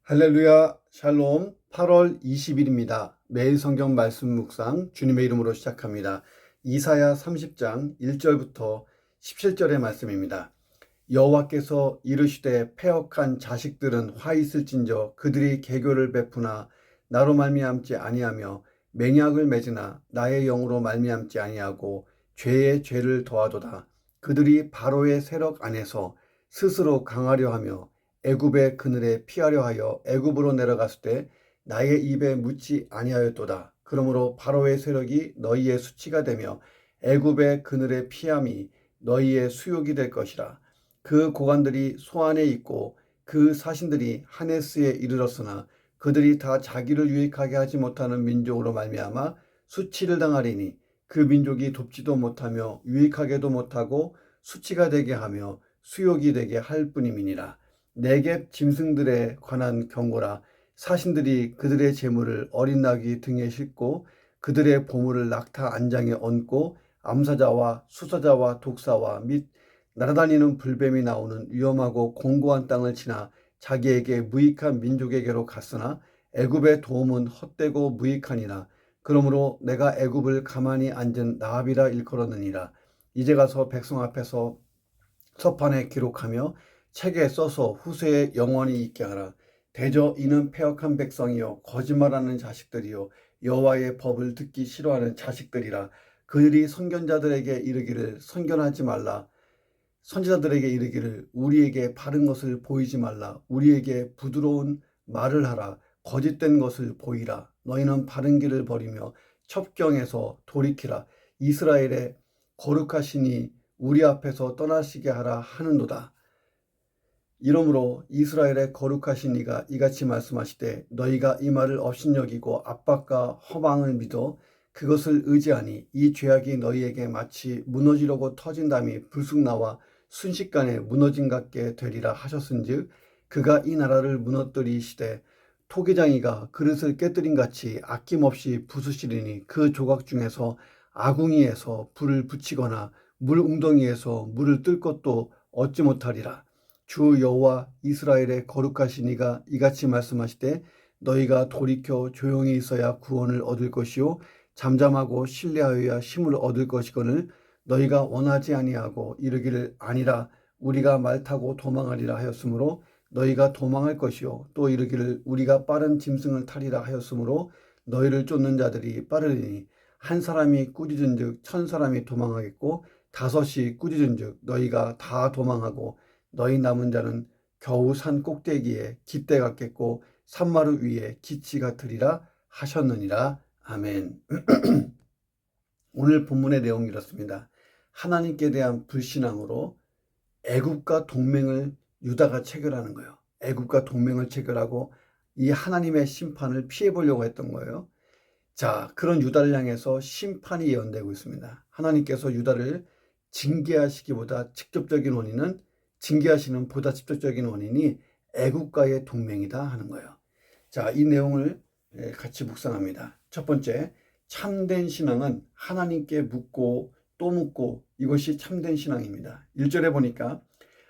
할렐루야, 샬롬. 8월 20일입니다. 매일 성경 말씀 묵상 주님의 이름으로 시작합니다. 이사야 30장 1절부터 17절의 말씀입니다. 여호와께서 이르시되 패역한 자식들은 화 있을진저 그들이 계교를 베푸나 나로 말미암지 아니하며 맹약을 맺으나 나의 영으로 말미암지 아니하고 죄에 죄를 더하도다. 그들이 바로의 세력 안에서 스스로 강하려 하며 애굽의 그늘에 피하려 하여 애굽으로 내려갔을 때 나의 입에 묻지 아니하였도다. 그러므로 바로의 세력이 너희의 수치가 되며 애굽의 그늘에 피함이 너희의 수욕이 될 것이라. 그 고관들이 소안에 있고 그 사신들이 하네스에 이르렀으나 그들이 다 자기를 유익하게 하지 못하는 민족으로 말미암아 수치를 당하리니 그 민족이 돕지도 못하며 유익하게도 못하고 수치가 되게 하며 수욕이 되게 할 뿐임이니라. 네겝 짐승들에 관한 경고라. 사신들이 그들의 재물을 어린 나귀 등에 싣고 그들의 보물을 낙타 안장에 얹고 암사자와 수사자와 독사와 및 날아다니는 불뱀이 나오는 위험하고 공고한 땅을 지나 자기에게 무익한 민족에게로 갔으나 애굽의 도움은 헛되고 무익하니라. 그러므로 내가 애굽을 가만히 앉은 나합이라 일컬었느니라. 이제 가서 백성 앞에서 서판에 기록하며 책에 써서 후세에 영원히 있게 하라. 대저 이는 패역한 백성이요 거짓말하는 자식들이요 여호와의 법을 듣기 싫어하는 자식들이라. 그들이 선견자들에게 이르기를 선견하지 말라. 선지자들에게 이르기를 우리에게 바른 것을 보이지 말라. 우리에게 부드러운 말을 하라. 거짓된 것을 보이라. 너희는 바른 길을 버리며 첩경에서 돌이키라. 이스라엘의 거룩하시니 우리 앞에서 떠나시게 하라 하는도다. 이러므로 이스라엘의 거룩하신 이가 이같이 말씀하시되 너희가 이 말을 업신여기고 압박과 허망을 믿어 그것을 의지하니 이 죄악이 너희에게 마치 무너지려고 터진 담이 불쑥 나와 순식간에 무너진 같게 되리라 하셨은즉 그가 이 나라를 무너뜨리시되 토기장이가 그릇을 깨뜨린 같이 아낌없이 부수시리니 그 조각 중에서 아궁이에서 불을 붙이거나 물 웅덩이에서 물을 뜰 것도 얻지 못하리라. 주 여호와 이스라엘의 거룩하신 이가 이같이 말씀하시되 너희가 돌이켜 조용히 있어야 구원을 얻을 것이요 잠잠하고 신뢰하여야 힘을 얻을 것이거늘 너희가 원하지 아니하고 이르기를 아니라 우리가 말 타고 도망하리라 하였으므로 너희가 도망할 것이요 또 이르기를 우리가 빠른 짐승을 타리라 하였으므로 너희를 쫓는 자들이 빠르리니 한 사람이 꾸짖은즉 천 사람이 도망하겠고 다섯이 꾸짖은즉 너희가 다 도망하고 너희 남은 자는 겨우 산 꼭대기에 깃대 같겠고 산마루 위에 기치 같으리라 하셨느니라. 아멘. 오늘 본문의 내용이 이렇습니다. 하나님께 대한 불신앙으로 애굽과 동맹을 유다가 체결하는 거예요. 애굽과 동맹을 체결하고 이 하나님의 심판을 피해보려고 했던 거예요. 자, 그런 유다를 향해서 심판이 예언되고 있습니다. 하나님께서 유다를 징계하시기보다 직접적인 원인은 징계하시는 보다 직접적인 원인이 애국과의 동맹이다 하는 거예요. 자, 이 내용을 같이 묵상합니다. 첫 번째, 참된 신앙은 하나님께 묻고 또 묻고 이것이 참된 신앙입니다. 1절에 보니까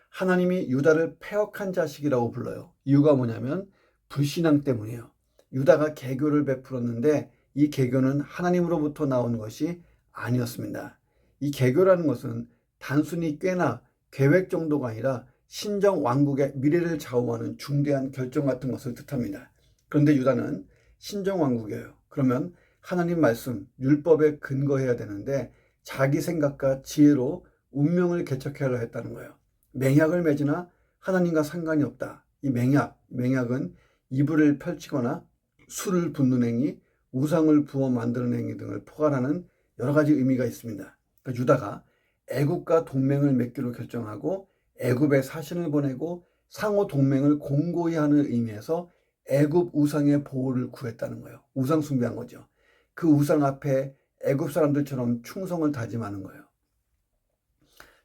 하나님이 유다를 패역한 자식이라고 불러요. 이유가 뭐냐면 불신앙 때문이에요. 유다가 개교를 베풀었는데 이 개교는 하나님으로부터 나온 것이 아니었습니다. 이 개교라는 것은 단순히 꾀나 계획 정도가 아니라 신정 왕국의 미래를 좌우하는 중대한 결정 같은 것을 뜻합니다. 그런데 유다는 신정 왕국이에요. 그러면 하나님 말씀, 율법에 근거해야 되는데 자기 생각과 지혜로 운명을 개척하려 했다는 거예요. 맹약을 맺으나 하나님과 상관이 없다. 이 맹약은 이불을 펼치거나 술을 붓는 행위, 우상을 부어 만드는 행위 등을 포괄하는 여러 가지 의미가 있습니다. 그러니까 유다가 애굽과 동맹을 맺기로 결정하고 애굽에 사신을 보내고 상호 동맹을 공고히 하는 의미에서 애굽 우상의 보호를 구했다는 거예요. 우상 숭배한 거죠. 그 우상 앞에 애굽 사람들처럼 충성을 다짐하는 거예요.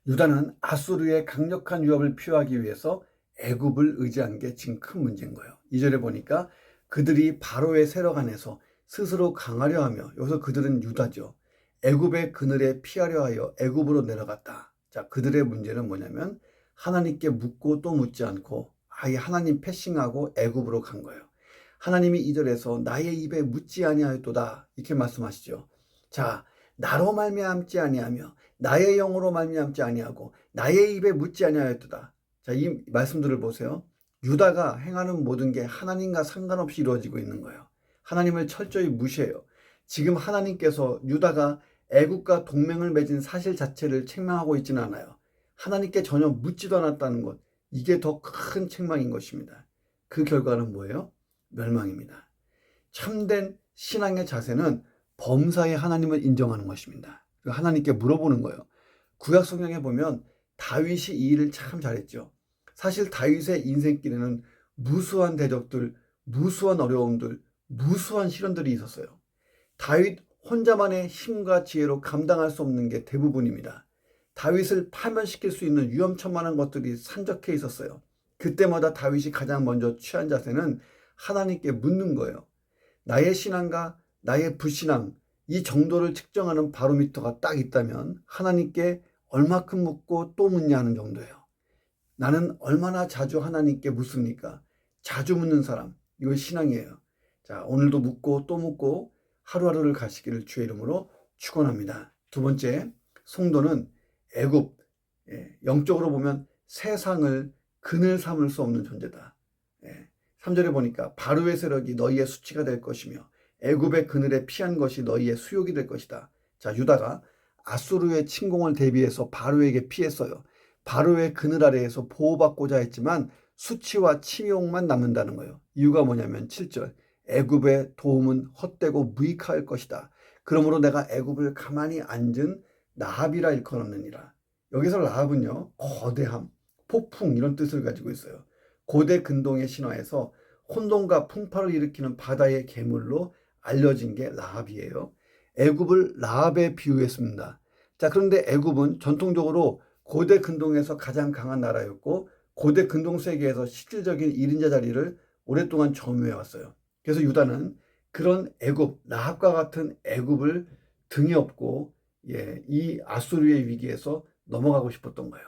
유다는 아수르의 강력한 위협을 피하기 위해서 애굽을 의지한 게 지금 큰 문제인 거예요. 2절에 보니까 그들이 바로의 세력 안에서 스스로 강하려 하며, 여기서 그들은 유다죠. 애굽의 그늘에 피하려 하여 애굽으로 내려갔다. 자, 그들의 문제는 뭐냐면 하나님께 묻고 또 묻지 않고 아예 하나님 패싱하고 애굽으로 간 거예요. 하나님이 2절에서 나의 입에 묻지 아니하였도다 이렇게 말씀하시죠. 자, 나로 말미암지 아니하며 나의 영으로 말미암지 아니하고 나의 입에 묻지 아니하였도다. 자, 이 말씀들을 보세요. 유다가 행하는 모든 게 하나님과 상관없이 이루어지고 있는 거예요. 하나님을 철저히 무시해요. 지금 하나님께서 유다가 애국과 동맹을 맺은 사실 자체를 책망하고 있지는 않아요. 하나님께 전혀 묻지도 않았다는 것, 이게 더 큰 책망인 것입니다. 그 결과는 뭐예요? 멸망입니다. 참된 신앙의 자세는 범사에 하나님을 인정하는 것입니다. 하나님께 물어보는 거예요. 구약 성경에 보면 다윗이 이 일을 참 잘했죠. 사실 다윗의 인생길에는 무수한 대적들, 무수한 어려움들, 무수한 시련들이 있었어요. 다윗 혼자만의 힘과 지혜로 감당할 수 없는 게 대부분입니다. 다윗을 파멸시킬 수 있는 위험천만한 것들이 산적해 있었어요. 그때마다 다윗이 가장 먼저 취한 자세는 하나님께 묻는 거예요. 나의 신앙과 나의 불신앙, 이 정도를 측정하는 바로미터가 딱 있다면 하나님께 얼마큼 묻고 또 묻냐 하는 정도예요. 나는 얼마나 자주 하나님께 묻습니까? 자주 묻는 사람, 이거 신앙이에요. 자, 오늘도 묻고 또 묻고 하루하루를 가시기를 주의 이름으로 축원합니다. 두 번째, 성도는 애굽, 영적으로 보면 세상을 그늘 삼을 수 없는 존재다. 3절에 보니까 바로의 세력이 너희의 수치가 될 것이며 애굽의 그늘에 피한 것이 너희의 수욕이 될 것이다. 자, 유다가 아수르의 침공을 대비해서 바로에게 피했어요. 바로의 그늘 아래에서 보호받고자 했지만 수치와 침욕만 남는다는 거예요. 이유가 뭐냐면 7절, 애굽의 도움은 헛되고 무익할 것이다. 그러므로 내가 애굽을 가만히 앉은 라합이라 일컬었느니라. 여기서 라합은요, 거대함, 폭풍 이런 뜻을 가지고 있어요. 고대 근동의 신화에서 혼돈과 풍파를 일으키는 바다의 괴물로 알려진 게 라합이에요. 애굽을 라합에 비유했습니다. 자, 그런데 애굽은 전통적으로 고대 근동에서 가장 강한 나라였고 고대 근동 세계에서 실질적인 1인자 자리를 오랫동안 점유해 왔어요. 그래서 유다는 그런 애굽, 라합과 같은 애굽을 등에 업고 이 아수르의 위기에서 넘어가고 싶었던 거예요.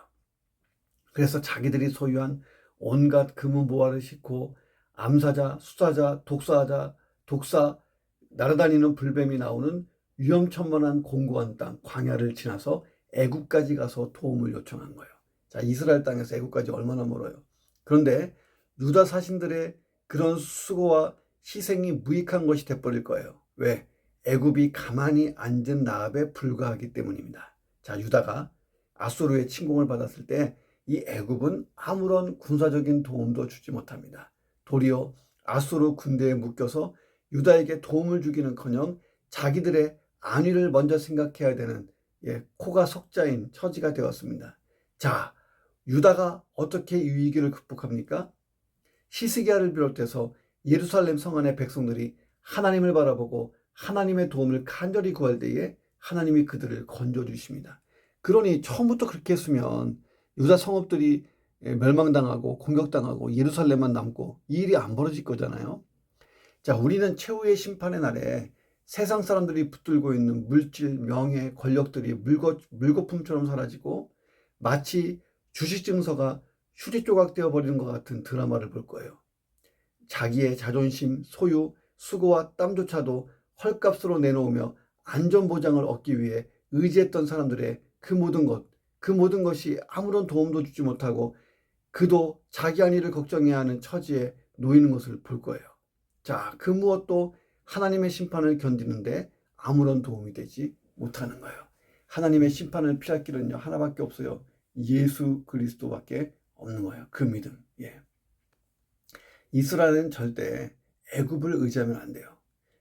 그래서 자기들이 소유한 온갖 금은보화를 싣고 암사자, 수사자, 독사, 날아다니는 불뱀이 나오는 위험천만한 공고한 땅, 광야를 지나서 애굽까지 가서 도움을 요청한 거예요. 자, 이스라엘 땅에서 애굽까지 얼마나 멀어요. 그런데 유다 사신들의 그런 수고와 희생이 무익한 것이 돼버릴 거예요. 왜? 애굽이 가만히 앉은 라합에 불과하기 때문입니다. 자, 유다가 아수르의 침공을 받았을 때 이 애굽은 아무런 군사적인 도움도 주지 못합니다. 도리어 아수르 군대에 묶여서 유다에게 도움을 주기는커녕 자기들의 안위를 먼저 생각해야 되는 코가 석자인 처지가 되었습니다. 자, 유다가 어떻게 이 위기를 극복합니까? 히스기야를 비롯해서 예루살렘 성 안의 백성들이 하나님을 바라보고 하나님의 도움을 간절히 구할 때에 하나님이 그들을 건져주십니다. 그러니 처음부터 그렇게 했으면 유다 성읍들이 멸망당하고 공격당하고 예루살렘만 남고 이 일이 안 벌어질 거잖아요. 자, 우리는 최후의 심판의 날에 세상 사람들이 붙들고 있는 물질, 명예, 권력들이 물거품처럼 사라지고 마치 주식 증서가 휴지 조각 되어버리는 것 같은 드라마를 볼 거예요. 자기의 자존심, 소유, 수고와 땀조차도 헐값으로 내놓으며 안전보장을 얻기 위해 의지했던 사람들의 그 모든 것이 아무런 도움도 주지 못하고 그도 자기 안위를 걱정해야 하는 처지에 놓이는 것을 볼 거예요. 자, 그 무엇도 하나님의 심판을 견디는데 아무런 도움이 되지 못하는 거예요. 하나님의 심판을 피할 길은요, 하나밖에 없어요. 예수 그리스도밖에 없는 거예요. 그 믿음. 이스라엘은 절대 애굽을 의지하면 안 돼요.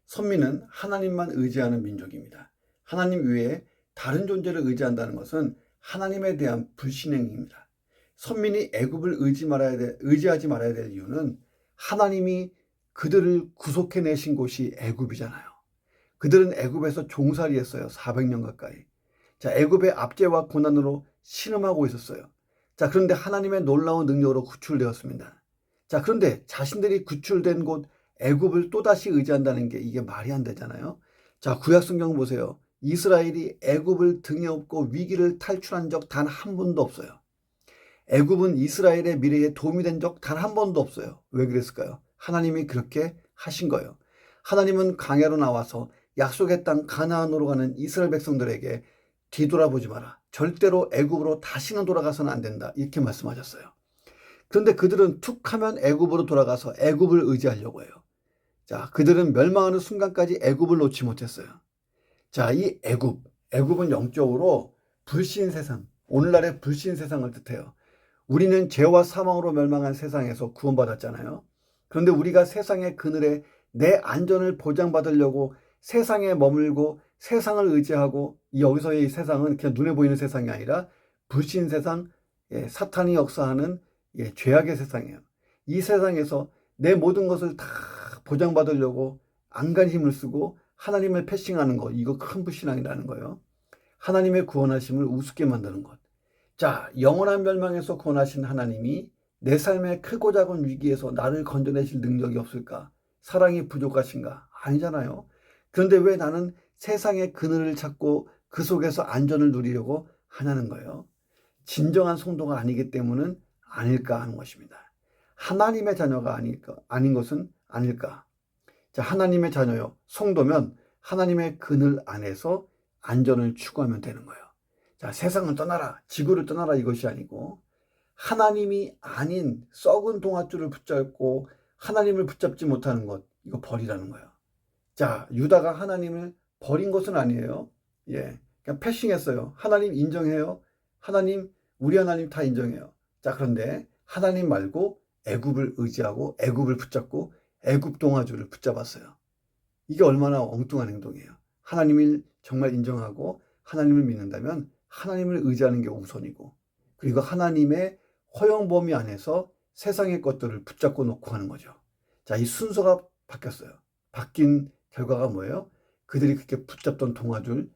선민은 하나님만 의지하는 민족입니다. 하나님 외에 다른 존재를 의지한다는 것은 하나님에 대한 불신행입니다. 선민이 애굽을 의지하지 말아야 될 이유는 하나님이 그들을 구속해내신 곳이 애굽이잖아요. 그들은 애굽에서 종살이 했어요. 400년 가까이. 자, 애굽의 압제와 고난으로 신음하고 있었어요. 자, 그런데 하나님의 놀라운 능력으로 구출되었습니다. 자, 그런데 자신들이 구출된 곳 애굽을 또다시 의지한다는 게 이게 말이 안 되잖아요. 자, 구약 성경 보세요. 이스라엘이 애굽을 등에 업고 위기를 탈출한 적 단 한 번도 없어요. 애굽은 이스라엘의 미래에 도움이 된 적 단 한 번도 없어요. 왜 그랬을까요? 하나님이 그렇게 하신 거예요. 하나님은 광야로 나와서 약속의 땅 가나안으로 가는 이스라엘 백성들에게 뒤돌아보지 마라. 절대로 애굽으로 다시는 돌아가서는 안 된다. 이렇게 말씀하셨어요. 그런데 그들은 툭 하면 애굽으로 돌아가서 애굽을 의지하려고 해요. 자, 그들은 멸망하는 순간까지 애굽을 놓지 못했어요. 자, 이 애굽은 영적으로 불신 세상, 오늘날의 불신 세상을 뜻해요. 우리는 죄와 사망으로 멸망한 세상에서 구원받았잖아요. 그런데 우리가 세상의 그늘에 내 안전을 보장받으려고 세상에 머물고 세상을 의지하고, 여기서의 이 세상은 그냥 눈에 보이는 세상이 아니라 불신 세상, 사탄이 역사하는 죄악의 세상이에요. 이 세상에서 내 모든 것을 다 보장받으려고 안간 힘을 쓰고 하나님을 패싱하는 것, 이거 큰 불신앙이라는 거예요. 하나님의 구원하심을 우습게 만드는 것. 자, 영원한 멸망에서 구원하신 하나님이 내 삶의 크고 작은 위기에서 나를 건져내실 능력이 없을까? 사랑이 부족하신가? 아니잖아요. 그런데 왜 나는 세상의 그늘을 찾고 그 속에서 안전을 누리려고 하냐는 거예요. 진정한 성도가 아니기 때문은 아닐까 하는 것입니다. 하나님의 자녀가 아닌 것은 아닐까? 자, 하나님의 자녀요. 성도면 하나님의 그늘 안에서 안전을 추구하면 되는 거예요. 자, 세상을 떠나라, 지구를 떠나라 이것이 아니고 하나님이 아닌 썩은 동아줄을 붙잡고 하나님을 붙잡지 못하는 것, 이거 버리라는 거예요. 자, 유다가 하나님을 버린 것은 아니에요. 그냥 패싱했어요. 하나님 인정해요. 하나님, 우리 하나님 다 인정해요. 자, 그런데 하나님 말고 애굽을 의지하고 애굽을 붙잡고 애굽 동아줄을 붙잡았어요. 이게 얼마나 엉뚱한 행동이에요. 하나님을 정말 인정하고 하나님을 믿는다면 하나님을 의지하는 게 우선이고, 그리고 하나님의 허용 범위 안에서 세상의 것들을 붙잡고 놓고 하는 거죠. 자, 이 순서가 바뀌었어요. 바뀐 결과가 뭐예요? 그들이 그렇게 붙잡던 동아줄,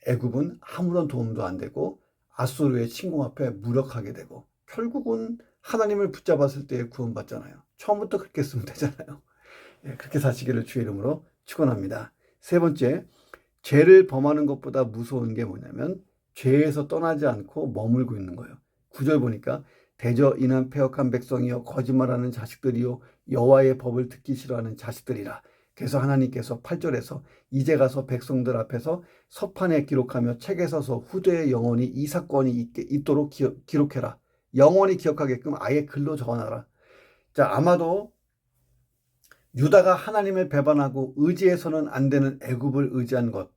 애굽은 아무런 도움도 안 되고 아수르의 침공 앞에 무력하게 되고, 결국은 하나님을 붙잡았을 때 구원받잖아요. 처음부터 그렇게 쓰면 되잖아요. 그렇게 사시기를 주의 이름으로 축원합니다. 세 번째, 죄를 범하는 것보다 무서운 게 뭐냐면 죄에서 떠나지 않고 머물고 있는 거예요. 9절 보니까 대저 인한 패역한 백성이여 거짓말하는 자식들이요 여호와의 법을 듣기 싫어하는 자식들이라. 그래서 하나님께서 8절에서 이제 가서 백성들 앞에서 서판에 기록하며 책에 서서 후대에 영원히 이 사건이 있도록 기록해라. 영원히 기억하게끔 아예 글로 적어놔라. 자, 아마도 유다가 하나님을 배반하고 의지해서는 안 되는 애굽을 의지한 것.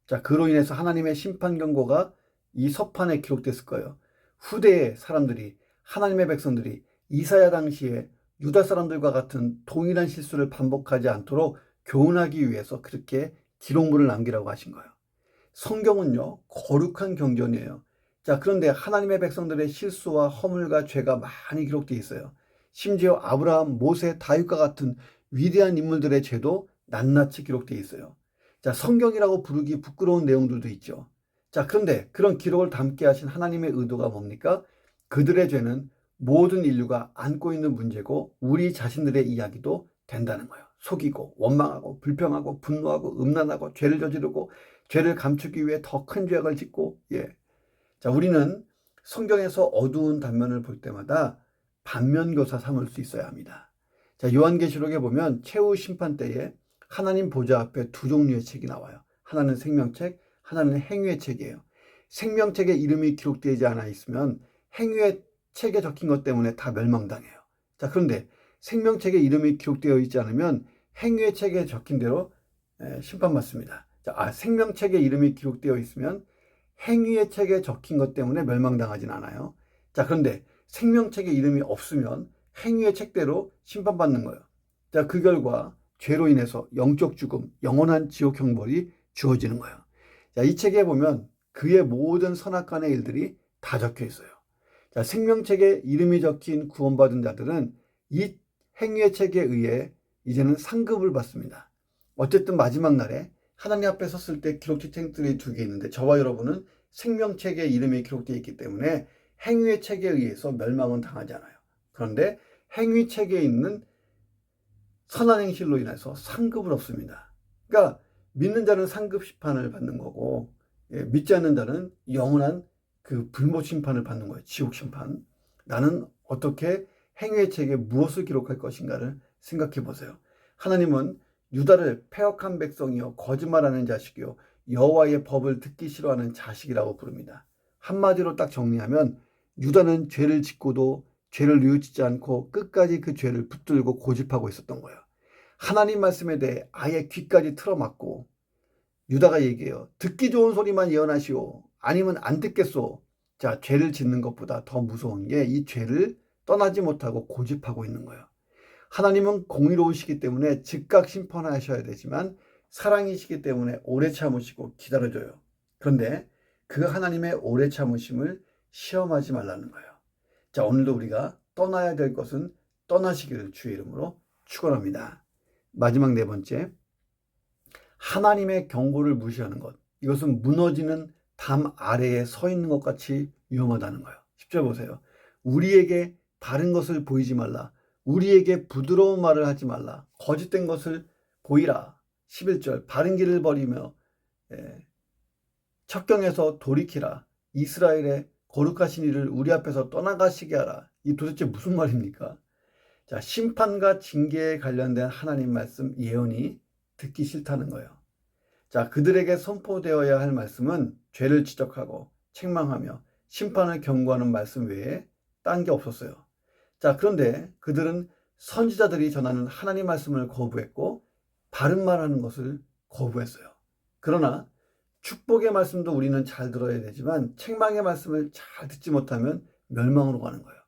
자, 그로 인해서 하나님의 심판 경고가 이 서판에 기록됐을 거예요. 후대의 사람들이, 하나님의 백성들이 이사야 당시에 유다 사람들과 같은 동일한 실수를 반복하지 않도록 교훈하기 위해서 그렇게 기록물을 남기라고 하신 거예요. 성경은요, 거룩한 경전이에요. 자, 그런데 하나님의 백성들의 실수와 허물과 죄가 많이 기록되어 있어요. 심지어 아브라함, 모세, 다윗과 같은 위대한 인물들의 죄도 낱낱이 기록되어 있어요. 자, 성경이라고 부르기 부끄러운 내용들도 있죠. 자, 그런데 그런 기록을 담게 하신 하나님의 의도가 뭡니까? 그들의 죄는 모든 인류가 안고 있는 문제고 우리 자신들의 이야기도 된다는 거예요. 속이고 원망하고 불평하고 분노하고 음란하고 죄를 저지르고 죄를 감추기 위해 더 큰 죄악을 짓고, 자, 우리는 성경에서 어두운 단면을 볼 때마다 반면교사 삼을 수 있어야 합니다. 자, 요한계시록에 보면 최후 심판 때에 하나님 보좌 앞에 두 종류의 책이 나와요. 하나는 생명책, 하나는 행위의 책이에요. 생명책에 이름이 기록되지 않아 있으면 행위의 책에 적힌 것 때문에 다 멸망당해요. 자, 그런데 생명책에 이름이 기록되어 있지 않으면 행위의 책에 적힌 대로 심판받습니다. 자, 생명책에 이름이 기록되어 있으면 행위의 책에 적힌 것 때문에 멸망당하진 않아요. 자, 그런데 생명책에 이름이 없으면 행위의 책대로 심판받는 거예요. 자, 그 결과 죄로 인해서 영적 죽음, 영원한 지옥 형벌이 주어지는 거예요. 자, 이 책에 보면 그의 모든 선악간의 일들이 다 적혀 있어요. 자, 생명책에 이름이 적힌 구원받은 자들은 이 행위의 책에 의해 이제는 상급을 받습니다. 어쨌든 마지막 날에 하나님 앞에 섰을 때 기록된 책들이 두 개 있는데 저와 여러분은 생명책에 이름이 기록되어 있기 때문에 행위의 책에 의해서 멸망은 당하지 않아요. 그런데 행위책에 있는 선한 행실로 인해서 상급을 얻습니다. 그러니까 믿는 자는 상급 심판을 받는 거고, 믿지 않는 자는 영원한 그 불못 심판을 받는 거예요. 지옥 심판. 나는 어떻게 행위의 책에 무엇을 기록할 것인가를 생각해 보세요. 하나님은 유다를 패역한 백성이요 거짓말하는 자식이요 여호와의 법을 듣기 싫어하는 자식이라고 부릅니다. 한마디로 딱 정리하면 유다는 죄를 짓고도 죄를 뉘우치지 않고 끝까지 그 죄를 붙들고 고집하고 있었던 거예요. 하나님 말씀에 대해 아예 귀까지 틀어막고 유다가 얘기해요. 듣기 좋은 소리만 예언하시오. 아니면 안 듣겠소. 자, 죄를 짓는 것보다 더 무서운 게 이 죄를 떠나지 못하고 고집하고 있는 거예요. 하나님은 공의로우시기 때문에 즉각 심판하셔야 되지만 사랑이시기 때문에 오래 참으시고 기다려줘요. 그런데 그 하나님의 오래 참으심을 시험하지 말라는 거예요. 자, 오늘도 우리가 떠나야 될 것은 떠나시기를 주의 이름으로 축원합니다. 마지막 네 번째, 하나님의 경고를 무시하는 것. 이것은 무너지는 담 아래에 서 있는 것 같이 위험하다는 거예요. 10절 보세요. 우리에게 바른 것을 보이지 말라. 우리에게 부드러운 말을 하지 말라. 거짓된 것을 보이라. 11절 바른 길을 버리며 척경에서 돌이키라. 이스라엘의 거룩하신 이를 우리 앞에서 떠나가시게 하라. 이 도대체 무슨 말입니까? 자, 심판과 징계에 관련된 하나님 말씀 예언이 듣기 싫다는 거예요. 자, 그들에게 선포되어야 할 말씀은 죄를 지적하고 책망하며 심판을 경고하는 말씀 외에 딴 게 없었어요. 자, 그런데 그들은 선지자들이 전하는 하나님 말씀을 거부했고 바른 말하는 것을 거부했어요. 그러나 축복의 말씀도 우리는 잘 들어야 되지만 책망의 말씀을 잘 듣지 못하면 멸망으로 가는 거예요.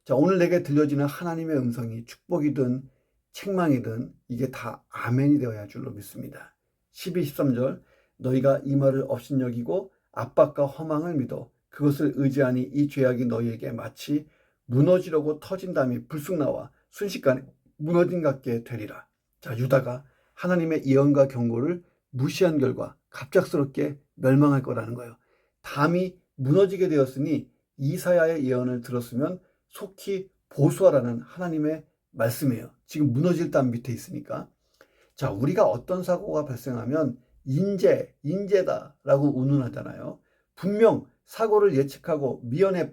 자, 오늘 내게 들려지는 하나님의 음성이 축복이든 책망이든 이게 다 아멘이 되어야 할 줄로 믿습니다. 12, 13절 너희가 이 말을 업신여기고 압박과 허망을 믿어 그것을 의지하니 이 죄악이 너희에게 마치 무너지려고 터진 담이 불쑥 나와 순식간에 무너진 같게 되리라. 자, 유다가 하나님의 예언과 경고를 무시한 결과 갑작스럽게 멸망할 거라는 거예요. 담이 무너지게 되었으니 이사야의 예언을 들었으면 속히 보수하라는 하나님의 말씀이에요. 지금 무너질 담 밑에 있으니까. 자, 우리가 어떤 사고가 발생하면 인재다라고 운운하잖아요. 분명 사고를 예측하고 미연에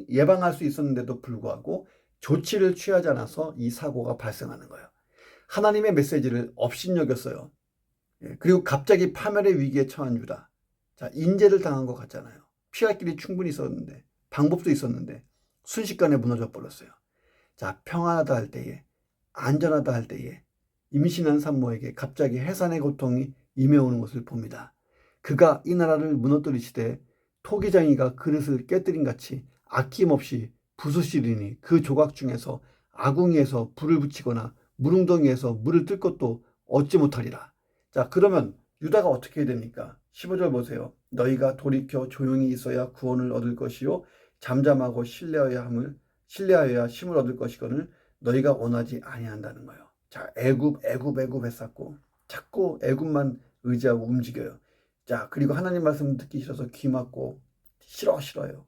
예방할 수 있었는데도 불구하고 조치를 취하지 않아서 이 사고가 발생하는 거예요. 하나님의 메시지를 업신여겼어요. 그리고 갑자기 파멸의 위기에 처한 유다. 자, 인재를 당한 것 같잖아요. 피할 길이 충분히 있었는데 방법도 있었는데 순식간에 무너져 버렸어요. 자, 평안하다 할 때에 안전하다 할 때에 임신한 산모에게 갑자기 해산의 고통이 임해오는 것을 봅니다. 그가 이 나라를 무너뜨리시되 토기장이가 그릇을 깨뜨린 같이 아낌없이 부수시리니 그 조각 중에서 아궁이에서 불을 붙이거나 무릉덩이에서 물을 뜰 것도 얻지 못하리라. 자, 그러면 유다가 어떻게 해야 됩니까? 15절 보세요. 너희가 돌이켜 조용히 있어야 구원을 얻을 것이요 잠잠하고 신뢰하여야 힘을 얻을 것이거늘 너희가 원하지 아니한다는 거예요. 자, 애굽 했었고 자꾸 애굽만 의지하고 움직여요. 자, 그리고 하나님 말씀 듣기 싫어서 귀 막고 싫어요.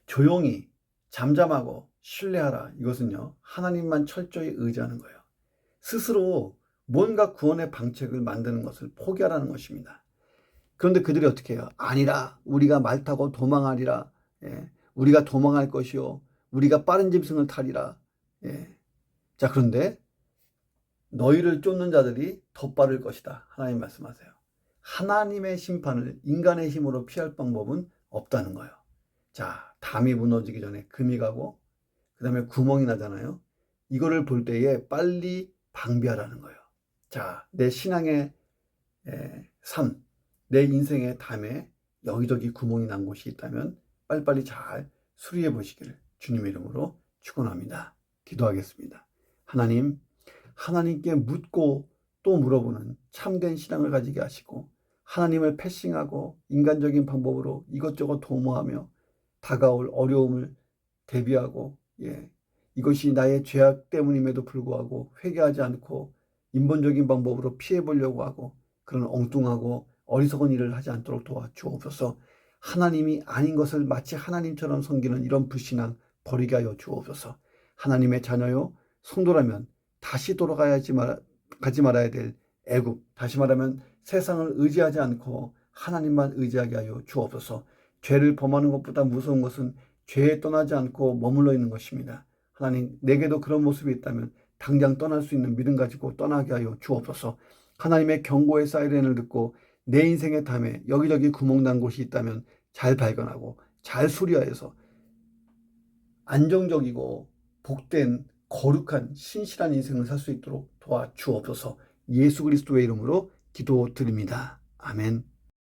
조용히 잠잠하고 신뢰하라. 이것은요, 하나님만 철저히 의지하는 거예요. 스스로 뭔가 구원의 방책을 만드는 것을 포기하라는 것입니다. 그런데 그들이 어떻게 해요? 아니라 우리가 말 타고 도망하리라. 우리가 도망할 것이요 우리가 빠른 짐승을 타리라. 자, 그런데 너희를 쫓는 자들이 더 빠를 것이다. 하나님 말씀하세요. 하나님의 심판을 인간의 힘으로 피할 방법은 없다는 거예요. 자, 담이 무너지기 전에 금이 가고 그 다음에 구멍이 나잖아요. 이거를 볼 때에 빨리 방비하라는 거예요. 자, 내 신앙의 삶, 내 인생의 담에 여기저기 구멍이 난 곳이 있다면 빨리빨리 잘 수리해 보시기를 주님의 이름으로 축원합니다. 기도하겠습니다. 하나님, 하나님께 묻고 또 물어보는 참된 신앙을 가지게 하시고 하나님을 패싱하고 인간적인 방법으로 이것저것 도모하며 다가올 어려움을 대비하고 이것이 나의 죄악 때문임에도 불구하고 회개하지 않고 인본적인 방법으로 피해보려고 하고 그런 엉뚱하고 어리석은 일을 하지 않도록 도와주옵소서. 하나님이 아닌 것을 마치 하나님처럼 섬기는 이런 불신앙 버리게 하여 주옵소서. 하나님의 자녀요 성도라면 다시 가지 말아야 될 애굽, 다시 말하면 세상을 의지하지 않고 하나님만 의지하게 하여 주옵소서. 죄를 범하는 것보다 무서운 것은 죄에 떠나지 않고 머물러 있는 것입니다. 하나님, 내게도 그런 모습이 있다면 당장 떠날 수 있는 믿음 가지고 떠나게 하여 주옵소서. 하나님의 경고의 사이렌을 듣고 내 인생의 담에 여기저기 구멍난 곳이 있다면 잘 발견하고 잘 수리하여서 안정적이고 복된 거룩한 신실한 인생을 살 수 있도록 도와주옵소서. 예수 그리스도의 이름으로 기도드립니다. 아멘.